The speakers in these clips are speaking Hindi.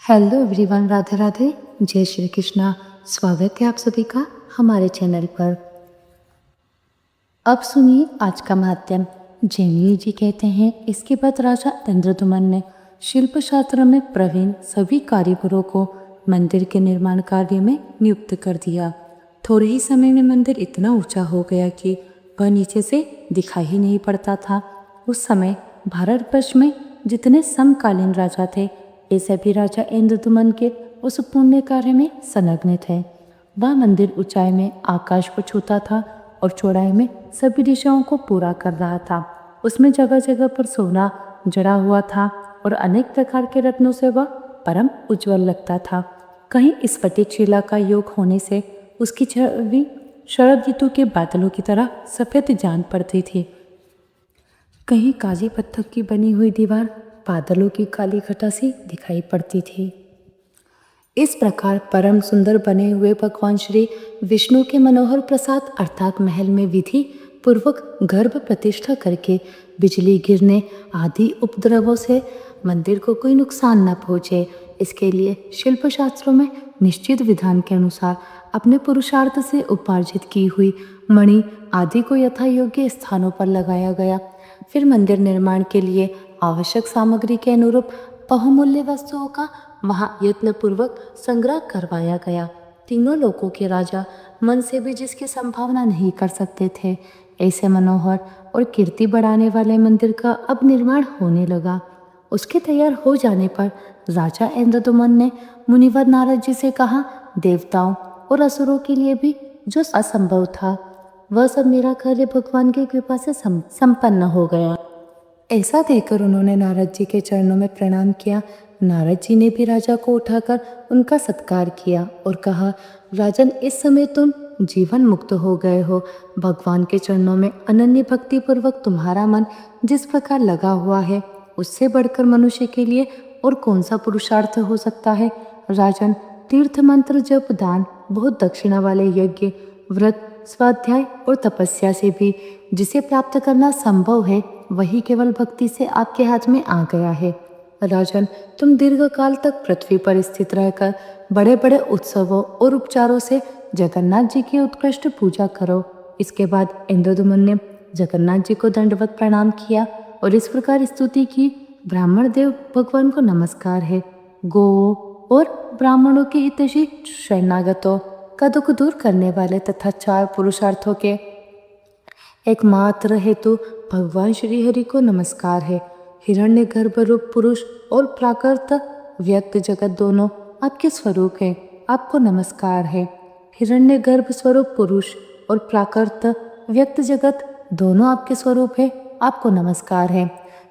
हेलो एवरीवन, राधे राधे, जय श्री कृष्णा। स्वागत है आप सभी का हमारे चैनल पर। अब सुनिए आज का माध्यम। जैमिनी जी कहते हैं, इसके बाद राजा इंद्रदुमन ने शिल्प शास्त्र में प्रवीण सभी कारीगरों को मंदिर के निर्माण कार्य में नियुक्त कर दिया। थोड़े ही समय में मंदिर इतना ऊंचा हो गया कि वह नीचे से दिखाई ही नहीं पड़ता था। उस समय भारतवर्ष में जितने समकालीन राजा थे, ये सभी राजा इंद्रदुमन के उस पुण्य कार्य में संलग्न थे। वह मंदिर ऊंचाई में आकाश को छूता था और चौड़ाई में सभी दिशाओं को पूरा कर रहा था। उसमें जगह जगह पर सोना जड़ा हुआ था और अनेक प्रकार के रत्नों से वह परम उज्जवल लगता था। कहीं स्फटिक शिला का योग होने से उसकी छवि शरद ऋतु के बादलों की तरह सफेद जान पड़ती थी। कहीं काजी पत्थर की बनी हुई दीवार बादलों की काली घटा सी दिखाई पड़ती थी। इस प्रकार परम सुंदर बने हुए भगवान श्री विष्णु के मनोहर प्रसाद अर्थात महल में विधि पूर्वक गर्भ प्रतिष्ठा करके बिजली गिरने आदि उपद्रवों से मंदिर को कोई नुकसान न पहुँचे, इसके लिए शिल्प शास्त्रों में निश्चित विधान के अनुसार अपने पुरुषार्थ से उपार्जित की हुई मणि आदि को यथा योग्य स्थानों पर लगाया गया। फिर मंदिर निर्माण के लिए आवश्यक सामग्री के अनुरूप बहुमूल्य वस्तुओं का वहां यत्नपूर्वक संग्रह करवाया गया। तीनों लोकों के राजा मन से भी जिसकी संभावना नहीं कर सकते थे, ऐसे मनोहर और कीर्ति बढ़ाने वाले मंदिर का अब निर्माण होने लगा। उसके तैयार हो जाने पर राजा इंद्रदुमन ने मुनिवर नारद जी से कहा, देवताओं और असुरों के लिए भी जो असंभव था वह सब मेरा कार्य भगवान की कृपा से संपन्न हो गया। ऐसा देखकर उन्होंने नारद जी के चरणों में प्रणाम किया। नारद जी ने भी राजा को उठाकर उनका सत्कार किया और कहा, राजन, इस समय तुम जीवन मुक्त हो गए हो। भगवान के चरणों में अनन्य भक्ति पूर्वक तुम्हारा मन जिस प्रकार लगा हुआ है, उससे बढ़कर मनुष्य के लिए और कौन सा पुरुषार्थ हो सकता है। राजन, तीर्थ मंत्र जप दान बहुत दक्षिणा वाले यज्ञ व्रत स्वाध्याय और तपस्या से भी जिसे प्राप्त करना संभव है, वही केवल भक्ति से आपके हाथ में आ गया है। राजन, तुम दीर्घ काल तक पृथ्वी पर स्थित रहकर बड़े बड़े उत्सवों और उपचारों से जगन्नाथ जी की उत्कृष्ट पूजा करो। इसके बाद इंद्रदुमन ने जगन्नाथ जी को दंडवत प्रणाम किया और इस प्रकार स्तुति की, ब्राह्मण देव भगवान को नमस्कार है। गो और ब्राह्मणों के हितैषी शरणागतों का दुख दूर करने वाले तथा चार पुरुषार्थों के एकमात्र हेतु भगवान श्री हरि को नमस्कार है। हिरण्य गर्भ रूप पुरुष और प्राकृत व्यक्त जगत दोनों आपके स्वरूप है, आपको नमस्कार है। हिरण्य गर्भ स्वरूप पुरुष और प्राकृत व्यक्त जगत दोनों आपके स्वरूप है, आपको नमस्कार है।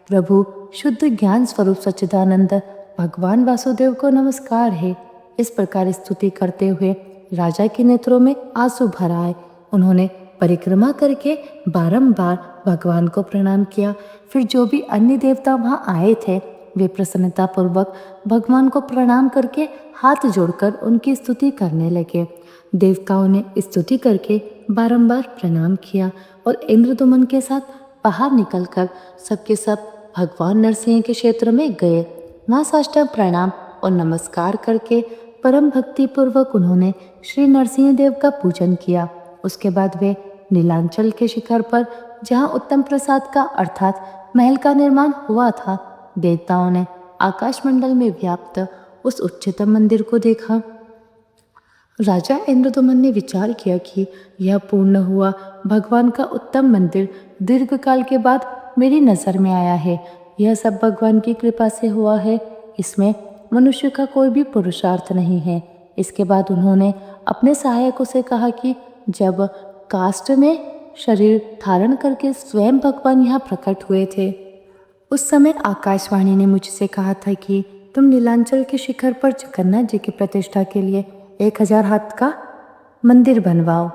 प्रभु शुद्ध ज्ञान स्वरूप सच्चिदानंद भगवान वासुदेव को नमस्कार है। इस प्रकार स्तुति करते हुए राजा के नेत्रों में आंसू भर आए। उन्होंने परिक्रमा करके बारंबार भगवान को प्रणाम किया। फिर जो भी अन्य देवता वहां आए थे, वे प्रसन्नता पूर्वक भगवान को प्रणाम करके हाथ जोड़कर उनकी स्तुति करने लगे। देवताओं ने स्तुति करके बारंबार प्रणाम किया और इंद्रदुमन के साथ बाहर निकलकर सबके सब भगवान नरसिंह के क्षेत्र में गए। वहाँ साष्टांग प्रणाम और नमस्कार करके परम भक्ति पूर्वक उन्होंने श्री नरसिंह देव का पूजन किया। उसके बाद वे नीलांचल के शिखर पर, जहाँ उत्तम प्रसाद का अर्थात महल का निर्माण हुआ था, देवताओं ने आकाशमंडल में व्याप्त उस उच्चतम मंदिर को देखा। राजा इंद्रदुमन ने विचार किया कि यह पूर्ण हुआ भगवान का उत्तम मंदिर दीर्घ काल के बाद मेरी नजर में आया है। यह सब भगवान की कृपा से हुआ है, इसमें मनुष्य का कोई भी पुरुषार्थ नहीं है। इसके बाद उन्होंने अपने सहायकों से कहा कि जब काष्ठ में शरीर धारण करके स्वयं भगवान यहाँ प्रकट हुए थे, उस समय आकाशवाणी ने मुझसे कहा था कि तुम नीलांचल के शिखर पर जगन्नाथ जी की प्रतिष्ठा के लिए 1000 हाथ का मंदिर बनवाओ।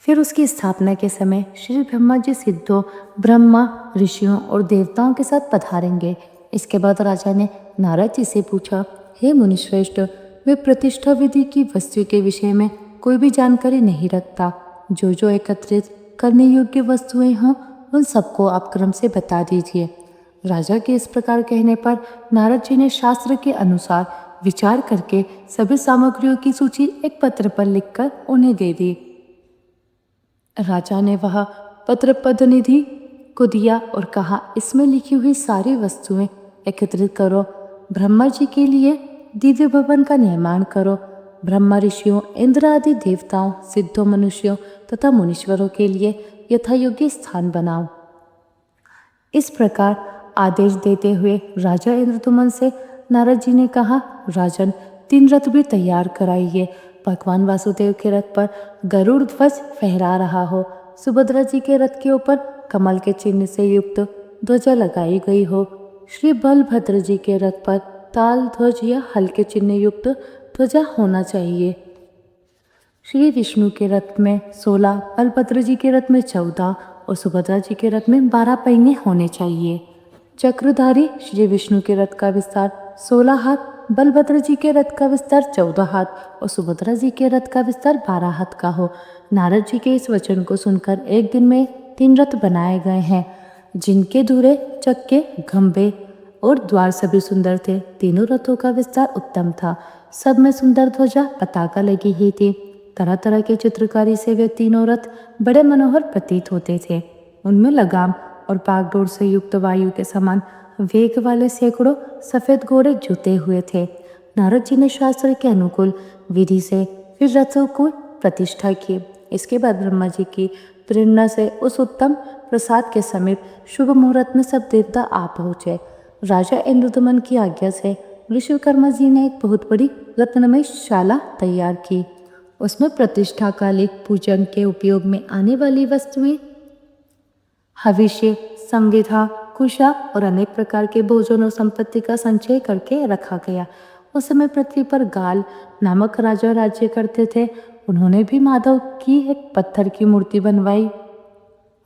फिर उसकी स्थापना के समय श्री ब्रह्मा जी सिद्धों, ब्रह्मा, ऋषियों और देवताओं के साथ पधारेंगे। इसके बाद राजा ने नारद जी से पूछा, हे मुनिश्रेष्ठ, वे प्रतिष्ठा विधि की वस्तु के विषय में कोई भी जानकारी नहीं रखता। जो जो एकत्रित करने योग्य वस्तुएं हों, उन सबको आप क्रम से बता दीजिए। राजा के इस प्रकार कहने पर नारद जी ने शास्त्र के अनुसार विचार करके सभी सामग्रियों की सूची एक पत्र पर लिखकर उन्हें दे दी। राजा ने वह पत्र प्रतिनिधि को दिया और कहा, इसमें लिखी हुई सारी वस्तुएं एकत्रित करो, ब्रह्मा जी के लिए दिव्य भवन का निर्माण करो, ब्रह्मा ऋषियों, इंद्र आदि देवताओं, सिद्धों, मनुष्यों तथा मुनीश्वरों के लिए यथायोग्य स्थान बनाओ। इस प्रकार आदेश देते हुए राजा इंद्रदुमन से नारद जी ने कहा, राजन, 3 रथ भी तैयार कराइए। भगवान वासुदेव के रथ पर गरुड़ ध्वज फहरा रहा हो, सुभद्रा जी के रथ के ऊपर कमल के चिन्ह से युक्त ध्वजा लगाई गई हो, श्री बलभद्र जी के रथ पर ताल ध्वज या हल्के चिन्ह युक्त ध्वजा होना चाहिए। श्री विष्णु के रथ में 16, बलभद्र जी के रथ में 14 और सुभद्रा जी के रथ में 12 पहिए होने चाहिए। चक्रधारी श्री विष्णु के रथ का विस्तार 16 हाथ, बलभद्र जी के रथ का विस्तार 14 हाथ और सुभद्रा जी के रथ का विस्तार 12 हाथ का हो। नारद जी के इस वचन को सुनकर एक दिन में 3 रथ बनाए गए हैं, जिनके धुरे, चक्के, खंभे और द्वार सभी सुंदर थे। तीनों रथों का विस्तार उत्तम था। सब में सुंदर ध्वजा, पताका लगी ही थी। तरह तरह के चित्रकारी से वे तीनों रथ बड़े मनोहर प्रतीत होते थे। उनमें लगाम और बागडोर से युक्त वायु के समान वेग वाले सैकड़ों सफेद घोड़े जुते हुए थे। नारद जी ने शास्त्र के अनुकूल विधि से फिर रथों को प्रतिष्ठा की। इसके बाद ब्रह्मा जी की प्रेरणा से उस उत्तम प्रसाद के समीप शुभ मुहूर्त में सब देवता आ पहुँचे। राजा इंद्रदुमन की आज्ञा से विश्वकर्मा जी ने एक बहुत बड़ी रत्नमय शाला तैयार की। उसमें प्रतिष्ठा कालिक पूजन के उपयोग में आने वाली वस्तुएं, हविष्य, संविधा, कुशा और अनेक प्रकार के भोजन और संपत्ति का संचय करके रखा गया। उस समय पृथ्वी पर गाल नामक राजा राज्य करते थे। उन्होंने भी माधव की एक पत्थर की मूर्ति बनवाई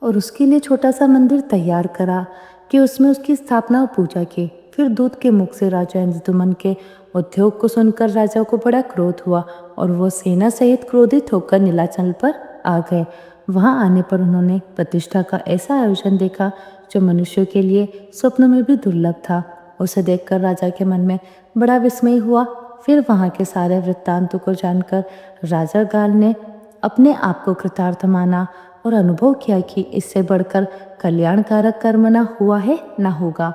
और उसके लिए छोटा सा मंदिर तैयार करा कि उसमें उसकी स्थापना और पूजा की। फिर दूत के मुख से राजा इंद्रदुमन के उद्योग को सुनकर राजा को बड़ा क्रोध हुआ और वो सेना सहित क्रोधित होकर नीलाचल पर आ गए। वहां आने पर उन्होंने प्रतिष्ठा का ऐसा आयोजन देखा जो मनुष्यों के लिए स्वप्न में भी दुर्लभ था। उसे देखकर राजा के मन में बड़ा विस्मय हुआ। फिर वहां के सारे वृत्तांतों को जानकर राजा गाल ने अपने आप को कृतार्थ माना और अनुभव किया कि इससे बढ़कर कल्याणकारक कर्म न हुआ है न होगा।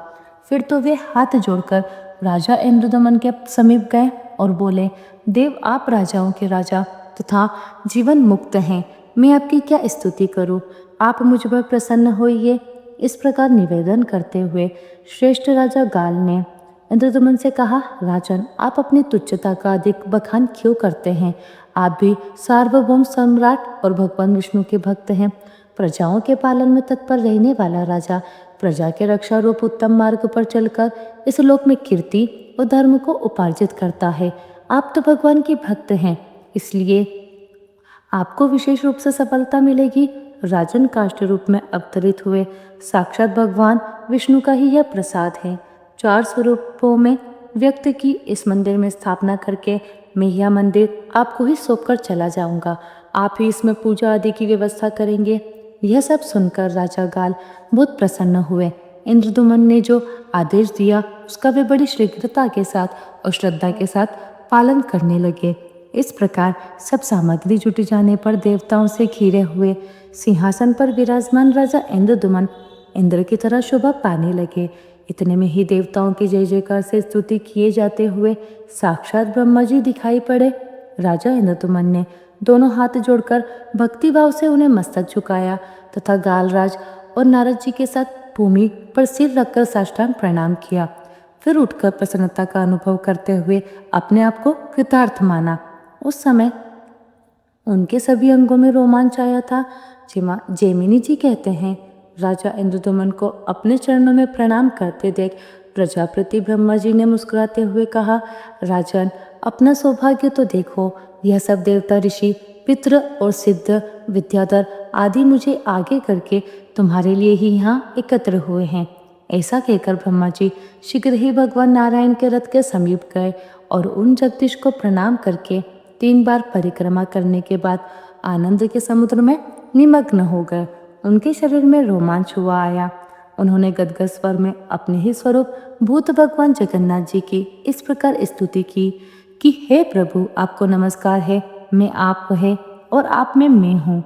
फिर तो वे हाथ जोड़कर राजा इंद्रदमन के समीप गए और बोले, देव, आप राजाओं के राजा तथा जीवन मुक्त हैं, मैं आपकी क्या स्तुति करूं, आप मुझ पर प्रसन्न होइए। इस प्रकार निवेदन करते हुए श्रेष्ठ राजा गाल ने इंद्रदमन से कहा, राजन, आप अपनी तुच्छता का अधिक बखान क्यों करते हैं? आप भी सार्वभौम सम्राट और भगवान विष्णु के भक्त हैं। प्रजाओं के पालन में तत्पर रहने वाला राजा प्रजा के रक्षा रूप उत्तम मार्ग पर चलकर इस लोक में कीर्ति और धर्म को उपार्जित करता है। आप तो भगवान के भक्त हैं, इसलिए आपको विशेष रूप से सफलता मिलेगी। राजन काष्ठ रूप में अवतरित हुए साक्षात भगवान विष्णु का ही यह प्रसाद है। 4 स्वरूपों में व्यक्त की इस मंदिर में स्थापना करके मैं यह मंदिर आपको ही सौंप कर चला जाऊंगा। आप ही इसमें पूजा आदि की व्यवस्था करेंगे। यह सब सुनकर राजा गाल बहुत प्रसन्न हुए। इंद्रदुमन ने जो आदेश दिया उसका वे बड़ी शीघ्रता के साथ और श्रद्धा के साथ पालन करने लगे। इस प्रकार सब सामग्री जुट जाने पर देवताओं से घिरे हुए सिंहासन पर विराजमान राजा इंद्रदुमन इंद्र की तरह शोभा पाने लगे। इतने में ही देवताओं की जय जयकार से स्तुति किए जाते हुए साक्षात ब्रह्मा जी दिखाई पड़े। राजा इंद्रदुमन ने दोनों हाथ जोड़कर भक्तिभाव से उन्हें मस्तक झुकाया तथा गालराज और नारद जी के साथ भूमि पर सिर रखकर साष्टांग प्रणाम किया। फिर उठकर प्रसन्नता का अनुभव करते हुए अपने आप को कृतार्थ माना। उस समय उनके सभी अंगों में रोमांच आया था। जैमिनी जी कहते हैं, राजा इंद्रदुमन को अपने चरणों में प्रणाम करते देख प्रजापति ब्रह्मा जी ने मुस्कुराते हुए कहा, राजन, अपना सौभाग्य तो देखो। यह सब देवता, ऋषि, पितृ और सिद्ध, विद्याधर आदि मुझे आगे करके तुम्हारे लिए ही यहाँ एकत्र हुए हैं। ऐसा कहकर ब्रह्मा जी शीघ्र ही भगवान नारायण के रथ के समीप गए और उन जगदीश को प्रणाम करके 3 बार परिक्रमा करने के बाद आनंद के समुद्र में निमग्न हो गए। उनके शरीर में रोमांच हुआ आया। उन्होंने गदगद स्वर में अपने ही स्वरूप भूत भगवान जगन्नाथ जी की इस प्रकार स्तुति की कि हे प्रभु, आपको नमस्कार है, मैं आप है और आप में मैं हूँ।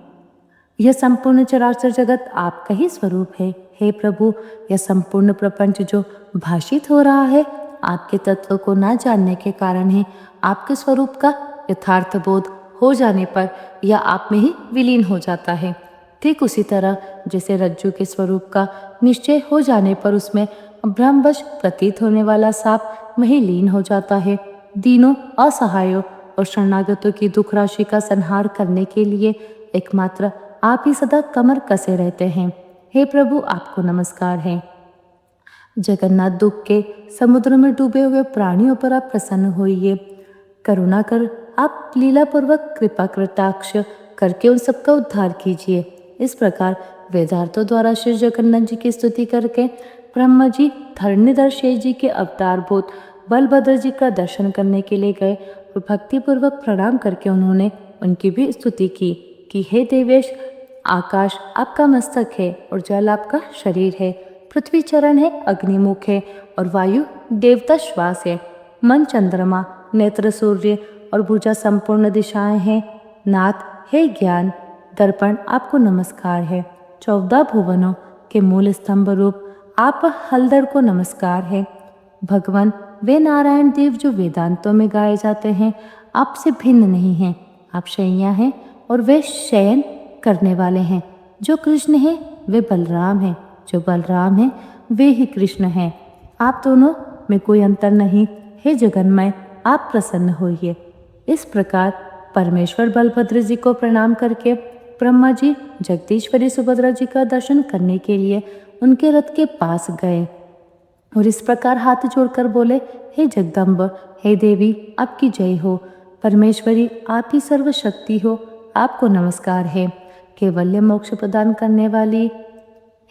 यह संपूर्ण चराचर जगत आपका ही स्वरूप है। हे प्रभु, यह संपूर्ण प्रपंच जो भाषित हो रहा है आपके तत्व को न जानने के कारण है। आपके स्वरूप का यथार्थ बोध हो जाने पर यह आप में ही विलीन हो जाता है। ठीक उसी तरह जैसे रज्जु के स्वरूप का निश्चय हो जाने पर उसमें भ्रमवश प्रतीत होने वाला सांप वहीं लीन हो जाता है। दीनों, असहायों और शरणागतों की दुख राशि का संहार करने के लिए एकमात्र आप ही सदा कमर कसे रहते हैं। हे प्रभु, आपको नमस्कार है। जगन्नाथ दुख के समुद्र में डूबे हुए प्राणियों पर आप प्रसन्न होइए। करुणा कर आप लीलापूर्वक कृपा कृताक्ष करके उन सबका उद्धार कीजिए। इस प्रकार वेदार्थों द्वारा श्री जगन्नाथ जी की स्तुति करके ब्रह्मा जी धरणीधर शेष जी के अवतार भूत बलभद्र जी का दर्शन करने के लिए गए और भक्तिपूर्वक प्रणाम करके उन्होंने उनकी भी स्तुति की कि हे देवेश, आकाश आपका मस्तक है और जल आपका शरीर है, पृथ्वी चरण है, अग्निमुख है और वायु देवता श्वास है, मन चंद्रमा, नेत्र सूर्य और भुजा संपूर्ण दिशाएं हैं। नाथ हे ज्ञान दर्पण, आपको नमस्कार है। 14 भुवनों के मूल स्तंभ रूप आप हलधर को नमस्कार है। भगवान वे नारायण देव जो वेदांतों में गाए जाते हैं आपसे भिन्न नहीं हैं। आप शैया हैं और वे शयन करने वाले हैं। जो कृष्ण हैं वे बलराम हैं, जो बलराम हैं वे ही कृष्ण हैं। आप दोनों में कोई अंतर नहीं। हे जगन्मय, आप प्रसन्न होइए। इस प्रकार परमेश्वर बलभद्र जी को प्रणाम करके ब्रह्मा जी जगदीश्वरी सुभद्रा जी का दर्शन करने के लिए उनके रथ के पास गए और इस प्रकार हाथ जोड़कर बोले, हे जगदम्ब, हे देवी, आपकी जय हो। परमेश्वरी, आप ही सर्वशक्ति हो, आपको नमस्कार है। केवल्य मोक्ष प्रदान करने वाली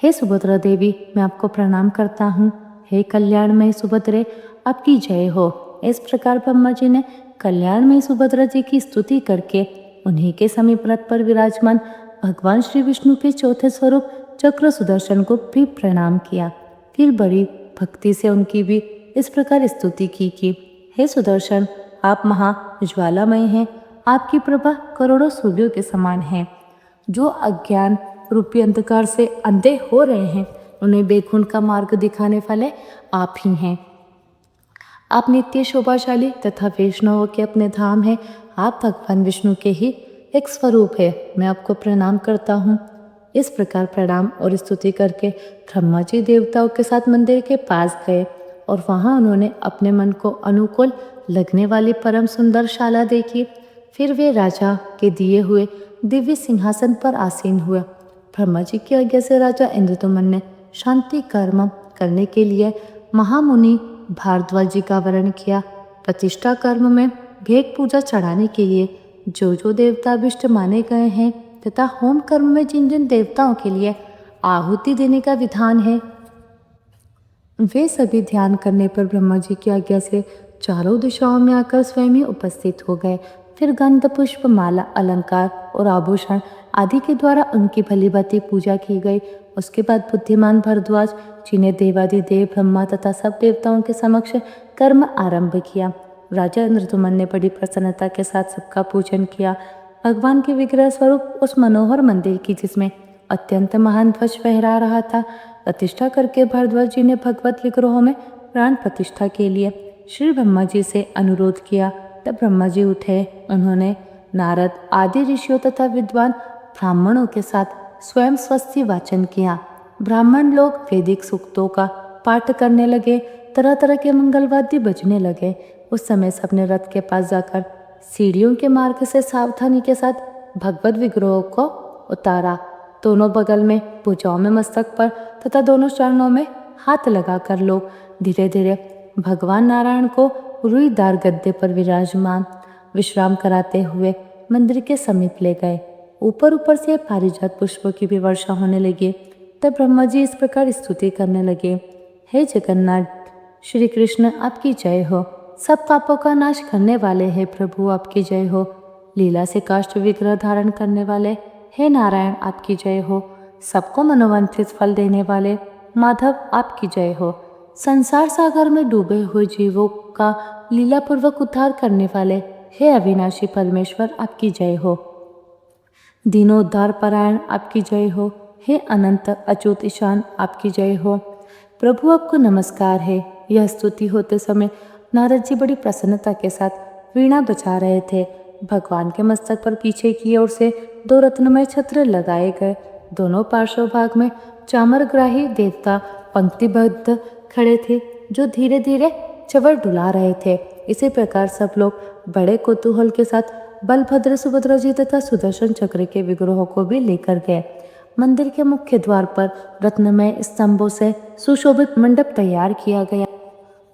हे सुभद्रा देवी, मैं आपको प्रणाम करता हूँ। हे कल्याणमय सुभद्रे, आपकी जय हो। इस प्रकार ब्रह्मा जी ने कल्याणमय सुभद्रा जी की स्तुति करके उन्हीं के समीप रथ पर विराजमान भगवान श्री विष्णु के चौथे स्वरूप चक्र सुदर्शन को भी प्रणाम किया। फिर बड़ी भक्ति से उनकी भी इस प्रकार स्तुति की कि हे सुदर्शन, आप महा ज्वालामय हैं। आपकी प्रभा करोड़ों सूर्यों के समान है। जो अज्ञान रूपी अंधकार से अंधे हो रहे हैं उन्हें वैकुंठ का मार्ग दिखाने वाले आप ही हैं। आप नित्य शोभाशाली तथा वैष्णवों के अपने धाम हैं। आप भगवान विष्णु के ही एक स्वरूप है। मैं आपको प्रणाम करता हूँ। इस प्रकार प्रणाम और स्तुति करके ब्रह्मा जी देवताओं के साथ मंदिर के पास गए और वहाँ उन्होंने अपने मन को अनुकूल लगने वाली परम सुंदर शाला देखी। फिर वे राजा के दिए हुए दिव्य सिंहासन पर आसीन हुए। ब्रह्मा जी की आज्ञा से राजा इंद्रदुम्न ने शांति कर्म करने के लिए महामुनि भारद्वाज जी का वर्ण किया। प्रतिष्ठा कर्म में भेद पूजा चढ़ाने के लिए जो जो देवता अभिष्ट माने गए हैं तथा होम कर्म में जिन जिन देवताओं के लिए आहुति देने का विधान है वे सभी ध्यान करने पर ब्रह्मा जी की आज्ञा से चारों दिशाओं में आकर स्वयं ही उपस्थित हो गए। फिर गंध पुष्प माला अलंकार और आभूषण आदि के द्वारा उनकी भली भांति पूजा की गई। उसके बाद बुद्धिमान भरद्वाज जिन्हें देवादिदेव ब्रह्मा तथा सब देवताओं के समक्ष कर्म आरंभ किया। राजा इंद्रदुम्न ने बड़ी प्रसन्नता के साथ सबका पूजन किया। भगवान के विग्रह स्वरूप उस मनोहर मंदिर की जिसमें अत्यंत महान ध्वज फहरा रहा था प्रतिष्ठा करके भारद्वाज जी ने भगवत विग्रहों में प्राण प्रतिष्ठा के लिए श्री ब्रह्मा जी से अनुरोध किया। तब ब्रह्मा जी उठे। उन्होंने नारद आदि ऋषियों तथा विद्वान ब्राह्मणों के साथ स्वयं स्वस्ति वाचन किया। ब्राह्मण लोग वैदिक सूक्तों का पाठ करने लगे। तरह तरह के मंगलवाद्य बजने लगे। उस समय सबने रथ के पास जाकर सीढ़ियों के मार्ग से सावधानी के साथ भगवत विग्रहों को उतारा। दोनों बगल में, भुजाओं में, मस्तक पर तथा दोनों चरणों में हाथ लगाकर लोग धीरे धीरे भगवान नारायण को रुईदार गद्दे पर विराजमान विश्राम कराते हुए मंदिर के समीप ले गए। ऊपर ऊपर से पारिजात पुष्पों की भी वर्षा होने लगी। तब ब्रह्मा जी इस प्रकार स्तुति करने लगे, हे जगन्नाथ श्री कृष्ण, आपकी जय हो। सब पापों का नाश करने वाले हे प्रभु, आपकी जय हो। लीला से काष्ठ विग्रह धारण करने वाले हे नारायण, आपकी जय हो। सबको मनोवांछित फल देने वाले माधव आपकी जय हो। संसार सागर में डूबे हुए जीवों का लीलापूर्वक उद्धार करने वाले हे अविनाशी परमेश्वर आपकी जय हो। दीनोद्धार परायण आपकी जय हो। हे अनंत अच्युत ईशान आपकी जय हो। प्रभु आपको नमस्कार है। यह स्तुति होते समय नारद जी बड़ी प्रसन्नता के साथ वीणा बजा रहे थे। भगवान के मस्तक पर पीछे की ओर से 2 रत्नमय छत्र लगाए गए। दोनों पार्श्व भाग में चामरग्राही देवता पंक्तिबद्ध खड़े थे जो धीरे धीरे चवर डुला रहे थे। इसी प्रकार सब लोग बड़े कौतूहल के साथ बलभद्र, सुभद्रा जी तथा सुदर्शन चक्र के विग्रहों को भी लेकर गए। मंदिर के मुख्य द्वार पर रत्नमय स्तंभों से सुशोभित मंडप तैयार किया गया।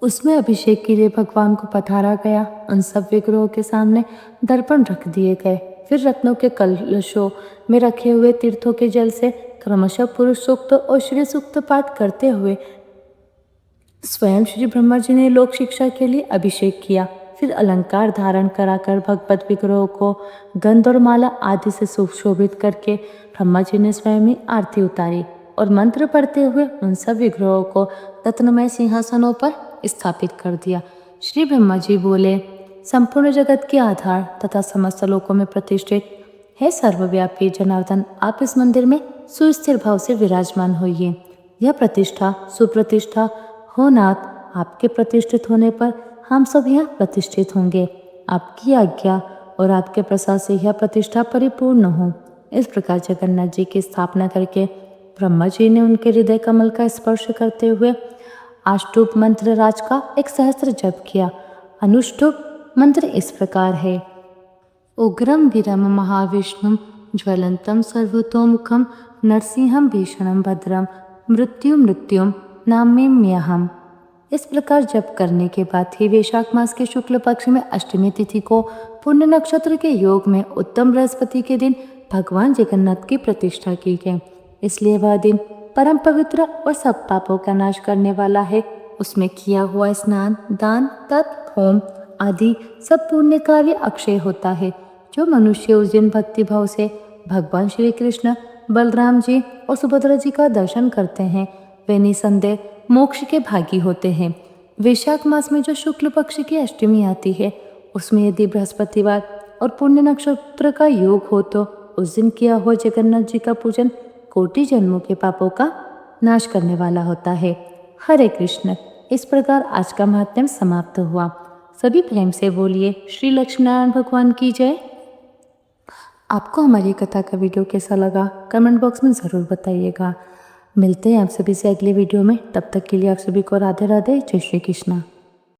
उसमें अभिषेक के लिए भगवान को पधारा गया। उन सब विग्रहों के सामने दर्पण रख दिए गए। फिर रत्नों के कलशों में रखे हुए तीर्थों के जल से क्रमशः पुरुष सूक्त और श्री सूक्त पाठ करते हुए स्वयं श्री ब्रह्मा जी ने लोक शिक्षा के लिए अभिषेक किया। फिर अलंकार धारण कराकर भगवत विग्रहों को गंध और माला आदि से सुशोभित करके ब्रह्मा जी ने स्वयं ही आरती उतारी और मंत्र पढ़ते हुए उन सब विग्रहों को रत्नमय सिंहासनों पर स्थापित कर दिया। श्री ब्रह्मा जी बोले, संपूर्ण जगत के आधार तथा समस्त लोकों में प्रतिष्ठित हे सर्वव्यापी जनार्दन, आप इस मंदिर में सुस्थिर भाव से विराजमान होइए। यह प्रतिष्ठा सुप्रतिष्ठा हो नाथ, आपके प्रतिष्ठित होने पर हम सब यहाँ प्रतिष्ठित होंगे। आपकी आज्ञा और आपके प्रसाद से यह प्रतिष्ठा परिपूर्ण हो। इस प्रकार जगन्नाथ जी की स्थापना करके ब्रह्मा जी ने उनके हृदय कमल का स्पर्श करते हुए आष्टुप मंत्र राज का एक सहस्त्र जप किया। अनुष्टुप मंत्र इस प्रकार है। उग्रम वीरम महाविष्णुम ज्वलंतम सर्वतोमुखम नरसिंहम भीषणम भद्रम मृत्युम नाम्यहम्। इस प्रकार जप करने के बाद ही वैशाख मास के शुक्ल पक्ष में अष्टमी तिथि को पुण्य नक्षत्र के योग में उत्तम बृहस्पति के दिन भगवान जगन्नाथ की प्रतिष्ठा की गई। इसलिए वह दिन परम पवित्र और सब पापों का नाश करने वाला है। उसमें किया हुआ स्नान, दान, तप, होम आदि सब पुण्य कार्य अक्षय होता है। जो मनुष्य उस दिन भक्ति भाव से भगवान श्री कृष्ण, बलराम जी और सुभद्रा जी का दर्शन करते हैं वे निसंदेह मोक्ष के भागी होते हैं। वैशाख मास में जो शुक्ल पक्ष की अष्टमी आती है उसमें यदि बृहस्पतिवार और पुण्य नक्षत्र का योग हो तो उस दिन किया हुआ जगन्नाथ जी का पूजन कोटि जन्मों के पापों का नाश करने वाला होता है। हरे कृष्ण। इस प्रकार आज का महात्म्य समाप्त हुआ। सभी प्रेम से बोलिए श्री लक्ष्मीनारायण भगवान की जय। आपको हमारी कथा का वीडियो कैसा लगा कमेंट बॉक्स में ज़रूर बताइएगा। मिलते हैं आप सभी से अगले वीडियो में। तब तक के लिए आप सभी को राधे राधे, जय श्री कृष्णा।